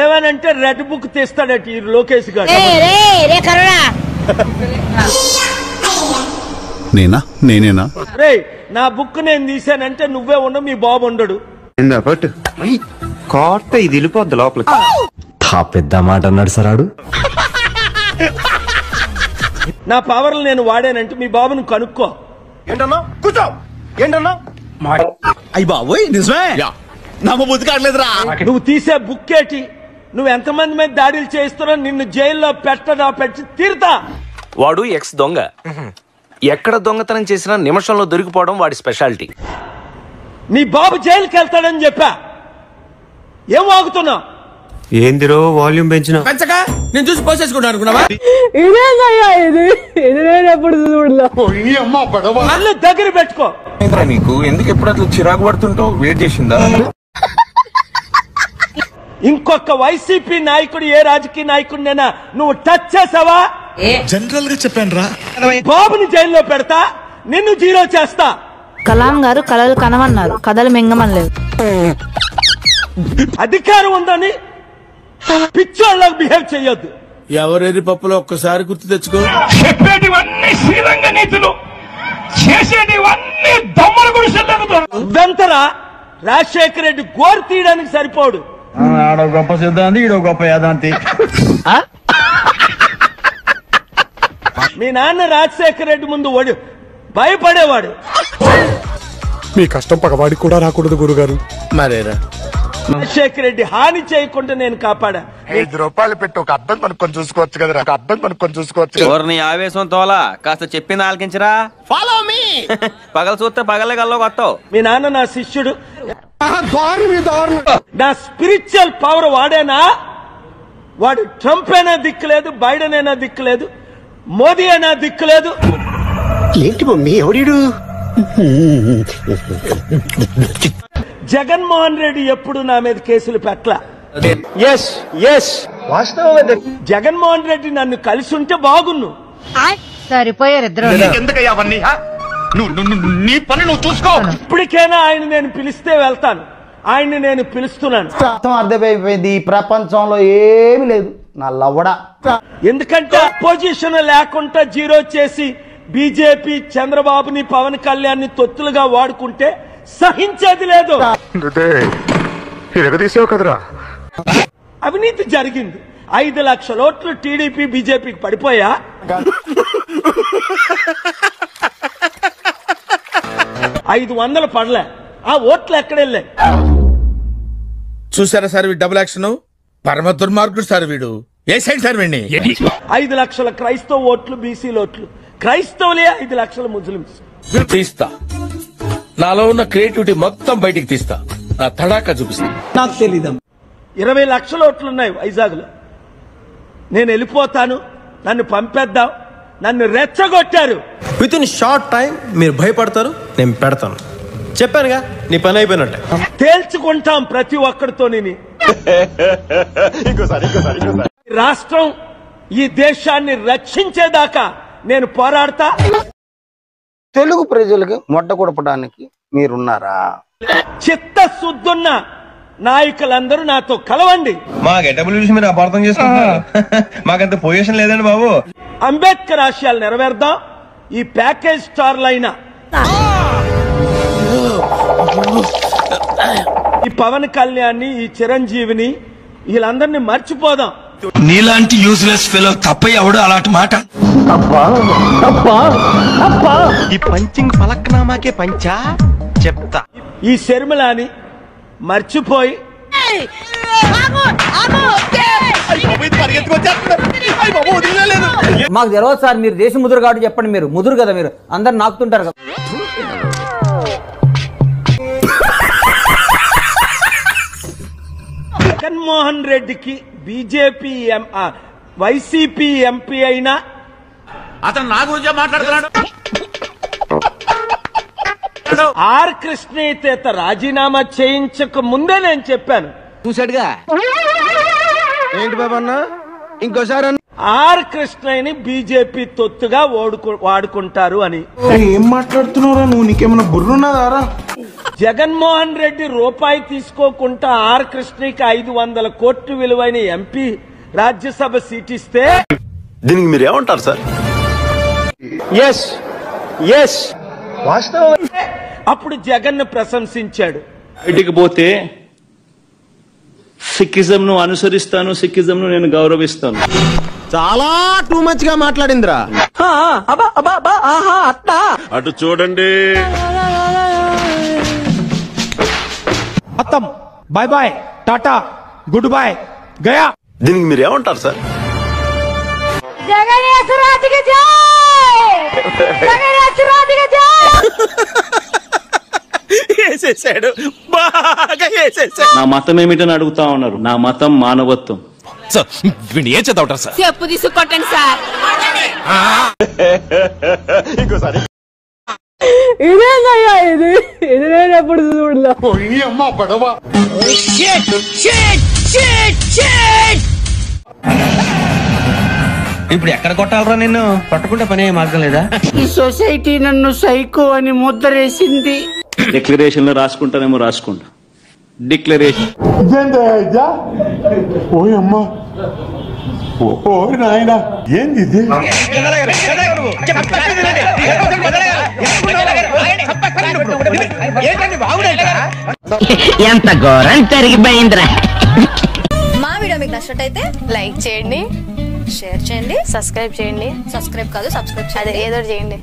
ఏమనంటే red book తీస్తాడట ఈ లోకేష్ గారు. నేనేనా రే నా బుక్ నేను తీసానంటే నువ్వే ఉండ, మీ బాబు ఉండడు. ఇది వెళ్ళిపోద్ది లోపలికి. పెద్ద మాట అన్నాడు సరాడు. నా పవర్లు నేను వాడానంటే మీ బాబుని కనుక్కో. ఏంటన్నా కూర్చో, ఏంటన్నా అయ్యి బాబోయ్ నిజమే నమ్మబుద్ధి కావట్లేదురా. నువ్వు తీసే బుక్ ఏంటి? నువ్వు ఎంతమంది మీద దాడులు చేస్తున్నా నిన్ను జైల్లో పెట్టి తీరుతా. వాడు ఎక్స్ దొంగ, ఎక్కడ దొంగతనం చేసినా నిమిషంలో దొరికిపోవడం వాడి స్పెషాలిటీ. నీ బాబు జైలుకి వెళ్తాడని చెప్పా, ఏం వాగుతున్నావు? ఏందిరో వాల్యూమ్ పెంచిన పెంచగా నేను చూసి పోసేసుకుంటా అనుకున్నావా? నన్ను దగ్గర పెట్టుకో. నీకు ఎందుకు ఎప్పుడు అట్లా చిరాకు పడుతుంటావు? వెయిట్ చేసిందా? ఇంకొక వైసీపీ నాయకుడు ఏ రాజకీయ నాయకుడినైనా నువ్వు టచ్ చేసావా? జనరల్ గా చెప్పాను రా. బాబుని జైల్లో పెడతా, నిన్ను జీరో చేస్తా. కలాం గారు కలలు కనమన్నారు, కథలు మింగమనలేదు. అధికారం ఉందని పిచ్చోళ్ళకి బిహేవ్ చెయ్యొద్దు. ఎవరెరి పప్పులో ఒక్కసారి గుర్తు తెచ్చుకో. చెప్పేటివన్నీ శ్రీరంగ నీతులు, చేసేటివన్నీ దొమ్మల గుడిసెలు. వెంతరా రాజశేఖర రెడ్డి గోరు తీయడానికి సరిపోడు. ఆడో గొప్ప సిద్ధాంతి, ఈడో గొప్ప యాదాంతి. మీ నాన్న రాజశేఖర రెడ్డి ముందు భయపడేవాడు. మీ కష్టం పగవాడికి కూడా రాకూడదు గురుగారు. మరేరా రాజశేఖర రెడ్డి హాని చేయకుండా నేను కాపాడా. 5 రూపాయలు పెట్టి ఒక అద్దం కొనుక్కొని చూసుకోవచ్చు కదరా, ఒక అద్దం కొనుక్కొని చూసుకోవచ్చు. నీ ఆవేశం తోలా కాస్త చెప్పింది ఆలకించరా. Follow me. పగలు చూస్తే పగలే గల్లో కొత్తావు. మీ నాన్న నా శిష్యుడు. నా స్పిరిచువల్ పవర్ వాడేనా? వాడు ట్రంప్ అయినా దిక్కులేదు, బైడెన్ అయినా దిక్కులేదు, మోదీ అయినా దిక్కులేదు. ఏంటి మమ్మీ ఎవడీడు? జగన్మోహన్ రెడ్డి ఎప్పుడు నా మీద కేసులు పెట్టలా. జగన్మోహన్ రెడ్డి నన్ను కలిసి ఉంటే బాగున్ను. సరిపోయారు ఇద్దరు. ఎందుకయ్యా అవన్నీ? నీ పని నువ్వు చూసుకో. ఇప్పటికైనా ఆయన నేను పిలిస్తే వెళ్తాను, ఆయన్ని నేను పిలుస్తున్నాను. అర్థమైపోయింది, ఈ ప్రపంచంలో ఏమి లేదు నా లవ్వడా. ఎందుకంటే అపోజిషన్ లేకుండా జీరో చేసి బీజేపీ చంద్రబాబుని పవన్ కళ్యాణ్ ని తొత్తులుగా వాడుకుంటే సహించేది లేదు. కదరా అవినీతి జరిగింది. 5 లక్షల ఓట్లు టీడీపీ బీజేపీకి పడిపోయా? 500 పడలే. ఆ ఓట్లు ఎక్కడెళ్ళాయి? చూసారా సార్ వీడు డబుల్ యాక్షన్? పరమ దుర్మార్గుడు సార్ వీడు. ఏ సైడ్ సార్ వీడిని? 5 లక్షల క్రైస్తవ ఓట్లు, బీసీల ఓట్లు. క్రైస్తవులే 5 లక్షల ముస్లింస్. తీస్తా, నాలో ఉన్న క్రియేటివిటీ మొత్తం బయటికి తీస్తా, నా తడాకా చూపిస్తా. నాకు తెలీదు. 20 లక్షల ఓట్లున్నాయి వైజాగ్ లో. నేను వెళ్ళిపోతాను, నన్ను పంపేద్దాం, నన్ను రెచ్చగొట్టారు. విత్ ఇన్ షార్ట్ టైం మీరు భయపడతారు, నేను పెడతాను. చెప్పానుగా, నీ పని అయిపోయినట్టే. తేల్చుకుంటాం ప్రతి ఒక్కరితో. రాష్ట్రం ఈ దేశాన్ని రక్షించేదాకా నేను పోరాడతా. తెలుగు ప్రజలకు మొట్ట కొడపడానికి మీరున్నారా? చిత్తశుద్ధున్న నాయకులందరూ నాతో కలవండి. మా గెటబుల్ చూసి మీరు అపార్థం చేసుకుంటున్నారు. మాకంత పొజిషన్ లేదండి బాబు. అంబేద్కర్ ఆశయాలు నెరవేర్దాం. ఈ ప్యాకేజ్ స్టార్లైన ఈ పవన్ కళ్యాణ్, ఈ చిరంజీవిని, వీళ్ళందరినీ మర్చిపోదాం. నీలాంటి యూజ్లెస్ ఫెలో తప్ప ఎవడు అలాంటి మాట. ఈ పంచింగ్ పలక్నామాకే పంచా చెప్తా. ఈ శర్మిలాని మర్చిపోయి మాకు తెలియదు సార్, మీరు దేశ ముదురు కాబట్టి చెప్పండి. మీరు ముదురు కదా, మీరు అందరు నాకుతుంటారు కదా. జగన్మోహన్ రెడ్డికి బీజేపీ వైసీపీ ఎంపీ అయినా అతను నా గురించే మాట్లాడుతున్నాడు. ఆర్ కృష్ణయ్య రాజీనామా చేయించక ముందే నేను చెప్పాను. చూసాడుగా ఏంటి బాబు అన్న, ఇంకోసారి ఆర్ కృష్ణయ్యని బీజేపీ తొత్తుగా వాడుకుంటారు అని. ఏం మాట్లాడుతున్నారా నువ్వు? నీకేమైనా బుర్రున్నదారా? జగన్మోహన్ రెడ్డి రూపాయి తీసుకోకుండా ఆర్ కృష్ణకి 500 కోట్లు విలువైన ఎంపీ రాజ్యసభ సీట్ ఇస్తే దీనికి మీరు ఏమంటారు సార్? అప్పుడు జగన్ ప్రశంసించాడు. బయటికి పోతే సిక్కిజం ను అనుసరిస్తాను, సిక్కిజం ను నేను గౌరవిస్తాను. చాలా టూ మచ్ గా మాట్లాడిందిరా. అటు చూడండి. మొత్తం bye bye, tata, goodbye, గయా. దీనికి మీరు ఏమంటారు సార్? వేసేసాడు, బాగా వేసేసాడు. నా మతం ఏమిటని అడుగుతా ఉన్నారు. నా మతం మానవత్వం. సార్ వీడిని ఏం చదవటం సార్? చెప్పు తీసుకొట్టండి సార్. ఇదేనయ్యా, ఇది నేను ఎప్పుడు చూడలే. ఇప్పుడు ఎక్కడ కొట్టాలరా నిన్ను? పట్టుకుంటే పని అయ్యే మార్గం లేదా? ఈ సొసైటీ నన్ను సైకో అని ముద్రేసింది. డిక్లరేషన్ లో రాసుకుంటానేమో రాసుకుంటా. డిక్లరేషన్ ఎంత ఘోరం జరిగిపోయిందిరా. మా వీడియో మీకు నచ్చినట్టయితే లైక్ చేయండి, షేర్ చేయండి, సబ్స్క్రైబ్ చేయండి. సబ్స్క్రైబ్ కాదు, సబ్స్క్రైబ్ అదే ఏదో చేయండి.